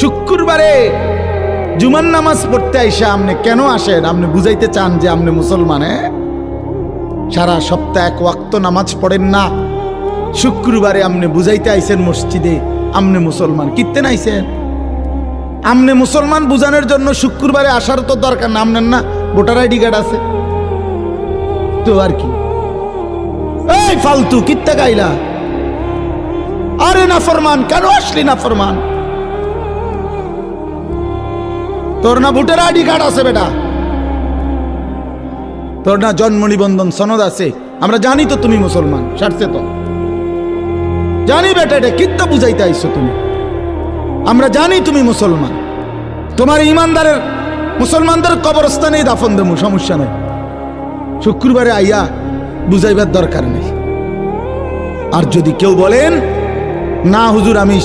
শুক্রবারে জুমার নামাজ পড়তে আইসা আপনি কেন আসেন? আপনি বুঝাইতে চান যে আপনি মুসলমান? সারা সপ্তাহ এক ওয়াক্ত নামাজ পড়েন না, শুক্রবারে আপনি বুঝাইতে আইসেন মসজিদে আপনি মুসলমান। কিত্তেন আইসেন? আপনি মুসলমান বুঝানোর জন্য শুক্রবারে আসার তো দরকার না। আপনার না ভোটার আইডি কার্ড আছে তো, আর কি? এই ফালতু কিত্তা গাইলা? আরে না ফরমান, কেন আসলি না ফরমান? তোর না ভোটার আইডি কার্ড আছে বেটা, তোর না জন্ম নিবন্ধন সনদ আছে? আমরা জানি তো তুমি মুসলমান, সারছে তো জানি বেটা। এটা কিত্তা বুঝাইতে আইছো তুমি? আমরা জানি তুমি মুসলমান। তোমার ইমানদারের মুসলমানদের কবরস্থানে দাফন দেবো, সমস্যা নেই। শুক্রবারে আইয়া বুঝাইবার দরকার নেই। আর যদি কেউ বলেন না হুজুর আমি